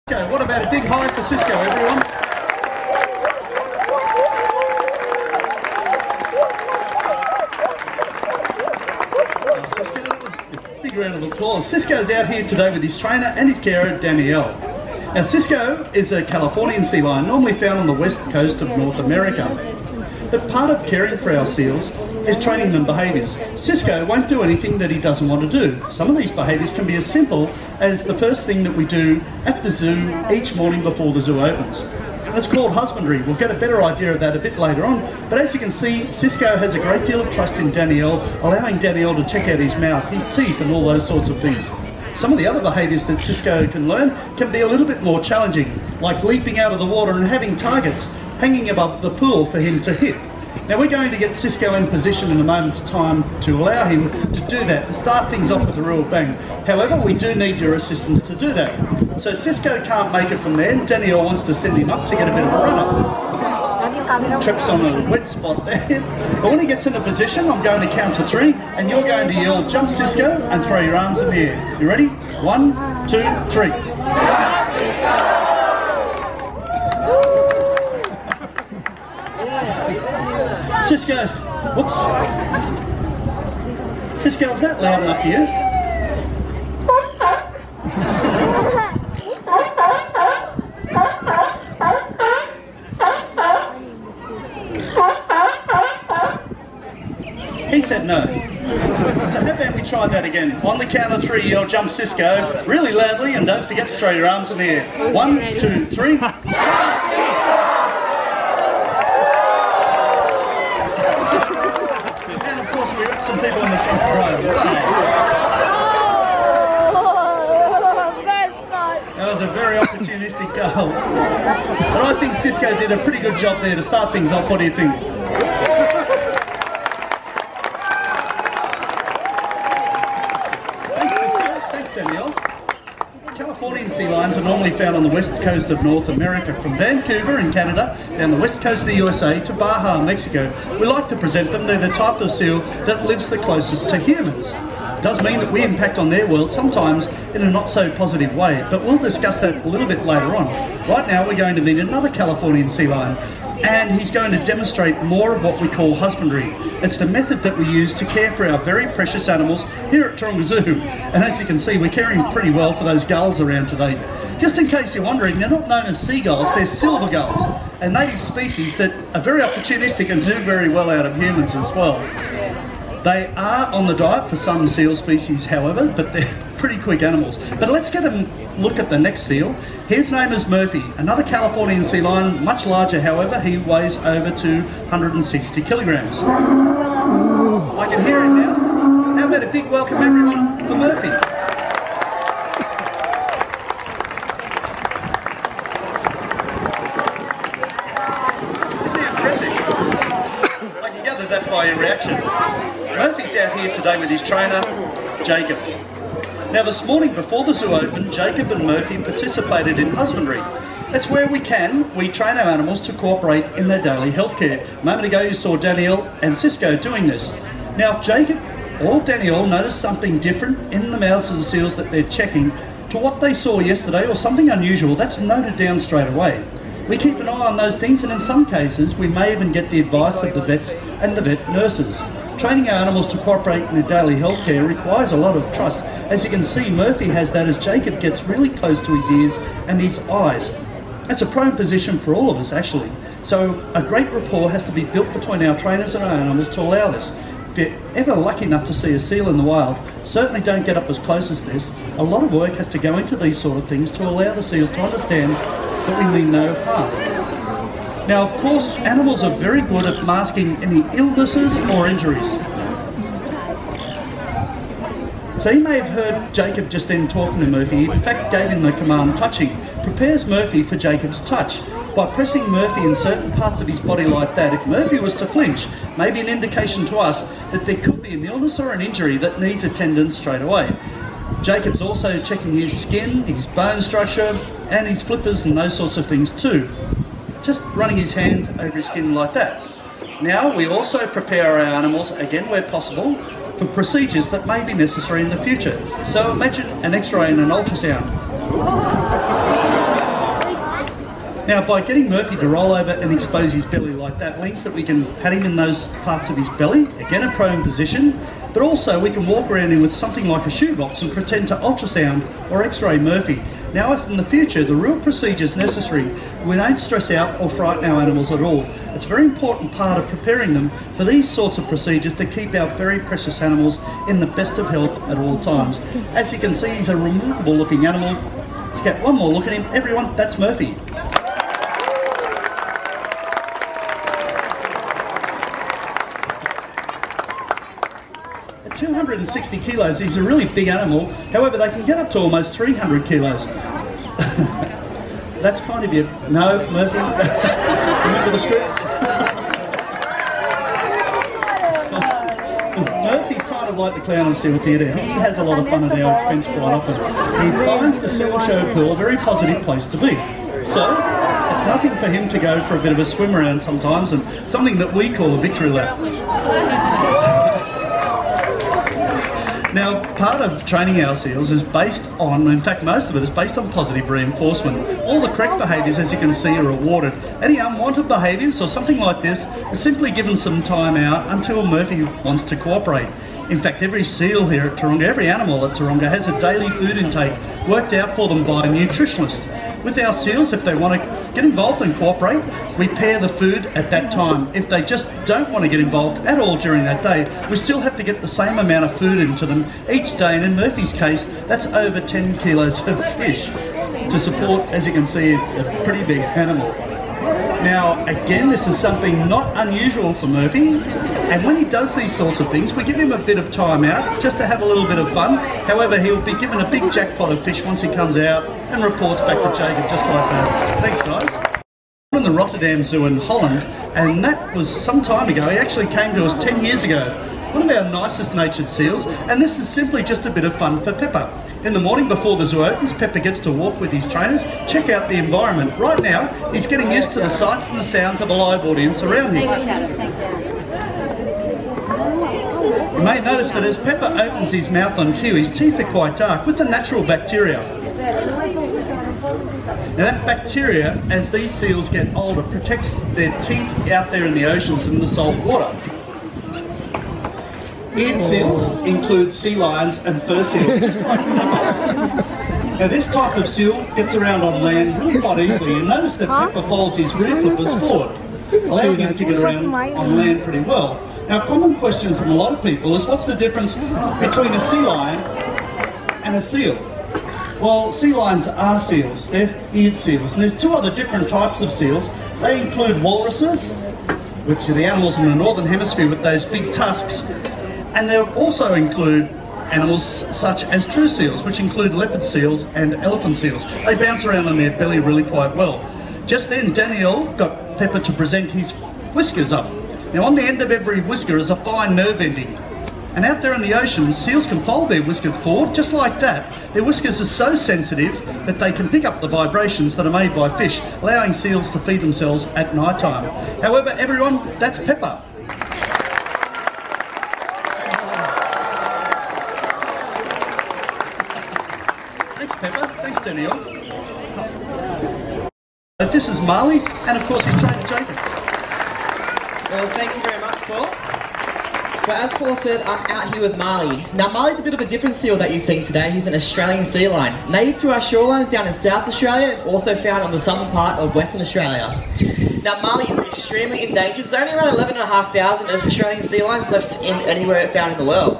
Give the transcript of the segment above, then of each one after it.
What about a big hi for Cisco, everyone? Cisco, that was a big round of applause. Cisco's out here today with his trainer and his carer, Danielle. Now, Cisco is a Californian sea lion, normally found on the west coast of North America. But part of caring for our seals is training them behaviours. Cisco won't do anything that he doesn't want to do. Some of these behaviours can be as simple as the first thing that we do at the zoo each morning before the zoo opens. And it's called husbandry. We'll get a better idea of that a bit later on. But as you can see, Cisco has a great deal of trust in Danielle, allowing Danielle to check out his mouth, his teeth and all those sorts of things. Some of the other behaviours that Cisco can learn can be a little bit more challenging, like leaping out of the water and having targets hanging above the pool for him to hit. Now we're going to get Cisco in position in a moment's time to allow him to do that, and start things off with a real bang. However, we do need your assistance to do that. So Cisco can't make it from there, and Danielle wants to send him up to get a bit of a run-up. Trips on a wet spot there. But when he gets into position, I'm going to count to 3, and you're going to yell, "Jump, Cisco," and throw your arms in the air. You ready? 1, 2, 3. Cisco, whoops. Cisco, is that loud enough for you? He said no. So how about we try that again? On the count of 3, yell, "Jump, Cisco," really loudly, and don't forget to throw your arms in the air. 1, 2, 3. And of course we've got some people in the front row. That was a very opportunistic goal. But I think Cisco did a pretty good job there to start things off. What do you think? Thanks, Cisco. Thanks, Danielle. Californian sea lions are normally found on the west coast of North America, from Vancouver in Canada down the west coast of the USA to Baja, Mexico. We like to present them. They're the type of seal that lives the closest to humans. It does mean that we impact on their world, sometimes in a not so positive way, but we'll discuss that a little bit later on. Right now we're going to meet another Californian sea lion, and he's going to demonstrate more of what we call husbandry. It's the method that we use to care for our very precious animals here at Taronga Zoo. And as you can see, we're caring pretty well for those gulls around today. Just in case you're wondering, they're not known as seagulls, they're silver gulls, a native species that are very opportunistic and do very well out of humans as well. They are on the diet for some seal species, however, but they're pretty quick animals. But let's get a look at the next seal. His name is Murphy, another Californian sea lion, much larger, however. He weighs over 260 kilograms. I can hear him now. How about a big welcome, everyone, for Murphy? Isn't he impressive? I can gather that by your reaction. Murphy's out here today with his trainer, Jacob. Now this morning before the zoo opened, Jacob and Murphy participated in husbandry. That's where we train our animals to cooperate in their daily healthcare. A moment ago you saw Danielle and Cisco doing this. Now if Jacob or Danielle notice something different in the mouths of the seals that they're checking to what they saw yesterday, or something unusual, that's noted down straight away. We keep an eye on those things, and in some cases we may even get the advice of the vets and the vet nurses. Training our animals to cooperate in their daily healthcare requires a lot of trust. As you can see, Murphy has that as Jacob gets really close to his ears and his eyes. That's a prone position for all of us, actually. So a great rapport has to be built between our trainers and our animals to allow this. If you're ever lucky enough to see a seal in the wild, certainly don't get up as close as this. A lot of work has to go into these sort of things to allow the seals to understand that we mean no harm. Now, of course, animals are very good at masking any illnesses or injuries. So you may have heard Jacob just then talking to Murphy. He in fact gave him the command touching. Prepares Murphy for Jacob's touch. By pressing Murphy in certain parts of his body like that, if Murphy was to flinch, maybe an indication to us that there could be an illness or an injury that needs attendance straight away. Jacob's also checking his skin, his bone structure, and his flippers and those sorts of things too. Just running his hands over his skin like that. Now we also prepare our animals, again where possible, for procedures that may be necessary in the future. So imagine an X-ray and an ultrasound. Now, by getting Murphy to roll over and expose his belly like that means that we can pat him in those parts of his belly, again a prone position, but also we can walk around him with something like a shoebox and pretend to ultrasound or x-ray Murphy. Now, if in the future the real procedure is necessary, we don't stress out or frighten our animals at all. It's a very important part of preparing them for these sorts of procedures to keep our very precious animals in the best of health at all times. As you can see, he's a remarkable looking animal. Let's get one more look at him. Everyone, that's Murphy. At 260 kilos, he's a really big animal. However, they can get up to almost 300 kilos. That's kind of you. No, Murphy. Remember the script? Murphy's kind of like the clown in Seal Theatre. He has a lot of fun at our expense quite often. He finds the Seal Show pool a very positive place to be. So, it's nothing for him to go for a bit of a swim around sometimes, and something that we call a victory lap. Now, part of training our seals is based on, in fact most of it is based on positive reinforcement. All the correct behaviours, as you can see, are rewarded. Any unwanted behaviours or something like this is simply given some time out until Murphy wants to cooperate. In fact, every seal here at Taronga, every animal at Taronga has a daily food intake worked out for them by a nutritionist. With our seals, if they want to get involved and cooperate, we pair the food at that time. If they just don't want to get involved at all during that day, we still have to get the same amount of food into them each day, and in Murphy's case, that's over 10 kilos of fish to support, as you can see, a pretty big animal. Now, again, this is something not unusual for Murphy, and when he does these sorts of things, we give him a bit of time out just to have a little bit of fun. However, he'll be given a big jackpot of fish once he comes out and reports back to Jacob just like that. Thanks, guys. I'm in the Rotterdam Zoo in Holland, and that was some time ago. He actually came to us 10 years ago. One of our nicest natured seals, and this is simply just a bit of fun for Pepper. In the morning before the zoo opens, Pepper gets to walk with his trainers, check out the environment. Right now, he's getting used to the sights and the sounds of a live audience around him. You may notice that as Pepper opens his mouth on cue, his teeth are quite dark with the natural bacteria. Now that bacteria, as these seals get older, protects their teeth out there in the oceans and the salt water. Eared seals include sea lions and fur seals, just like Pepper. Now this type of seal gets around on land really quite easily, and notice that Pepper folds his rear flippers forward, allowing him to get around on land pretty well. Now a common question from a lot of people is, what's the difference between a sea lion and a seal? Well, sea lions are seals, they're eared seals, and there's two other different types of seals. They include walruses, which are the animals in the northern hemisphere with those big tusks, and they also include animals such as true seals, which include leopard seals and elephant seals. They bounce around on their belly really quite well. Just then, Daniel got Pepper to present his whiskers up. Now on the end of every whisker is a fine nerve ending. And out there in the ocean, seals can fold their whiskers forward, just like that. Their whiskers are so sensitive that they can pick up the vibrations that are made by fish, allowing seals to feed themselves at night time. However, everyone, that's Pepper. Thanks, Pepper. Thanks, Daniel. This is Marley, and of course his trainer, Jacob. Well, thank you very much, Paul. So as Paul said, I'm out here with Marley. Now Marley's a bit of a different seal that you've seen today. He's an Australian sea lion, native to our shorelines down in South Australia and also found on the southern part of Western Australia. Now Marley is extremely endangered. There's only around 11,500 Australian sea lions left in anywhere found in the world.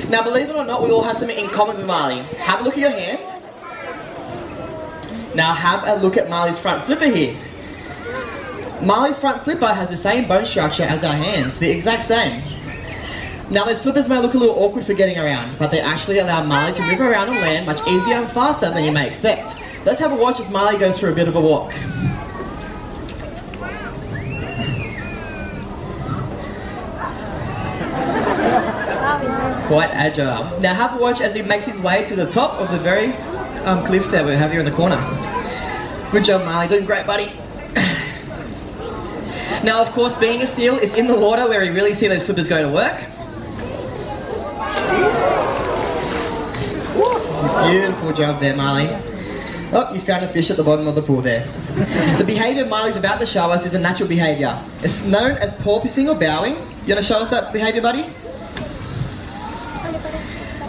Now believe it or not, we all have something in common with Marley. Have a look at your hands. Now have a look at Marley's front flipper here. Marley's front flipper has the same bone structure as our hands, the exact same. Now those flippers may look a little awkward for getting around, but they actually allow Marley to move around on land much easier and faster than you may expect. Let's have a watch as Marley goes for a bit of a walk. Quite agile. Now have a watch as he makes his way to the top of the very cliff that we have here in the corner. Good job, Marley, doing great, buddy. Now of course, being a seal, it's in the water where we really see those flippers go to work. Beautiful job there, Marley. Oh, you found a fish at the bottom of the pool there. The behaviour Marley's about to show us is a natural behaviour. It's known as porpoising or bowing. You want to show us that behaviour, buddy?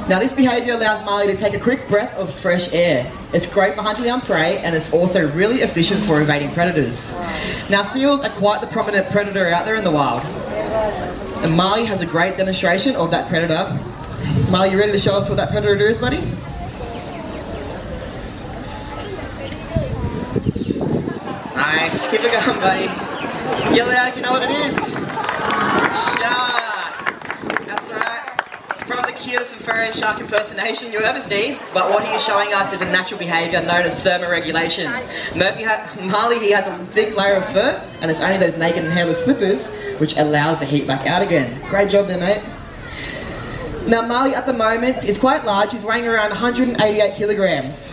Now this behaviour allows Marley to take a quick breath of fresh air. It's great for hunting down prey and it's also really efficient for evading predators. Now seals are quite the prominent predator out there in the wild. And Marley has a great demonstration of that predator. Marley, you ready to show us what that predator is, buddy? Nice, keep it going, buddy. Yell it out if you know what it is. Shark. That's right. It's probably the cutest and furriest shark impersonation you'll ever see, but what he is showing us is a natural behaviour known as thermoregulation. Marley, he has a thick layer of fur, and it's only those naked and hairless flippers which allows the heat back out again. Great job there, mate. Now Marley at the moment is quite large. He's weighing around 188 kilograms.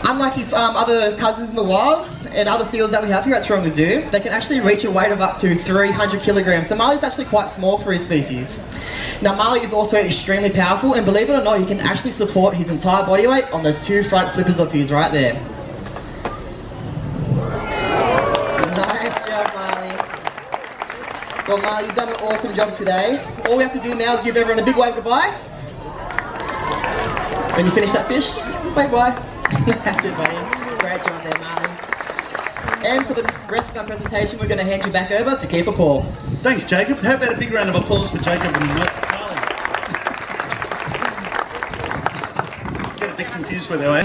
Unlike his other cousins in the wild and other seals that we have here at Taronga Zoo, they can actually reach a weight of up to 300 kilograms. So Marley's actually quite small for his species. Now Marley is also extremely powerful, and believe it or not, he can actually support his entire body weight on those two front flippers of his right there. Nice job, Marley. Well, Marley, you've done an awesome job today. All we have to do now is give everyone a big wave goodbye. When you finish that fish, wave bye. That's it, buddy. Great job there, Marley. And for the rest of our presentation, we're going to hand you back over to Keeper Paul. Thanks, Jacob. How about a big round of applause for Jacob and Marley? Get a bit confused where they were.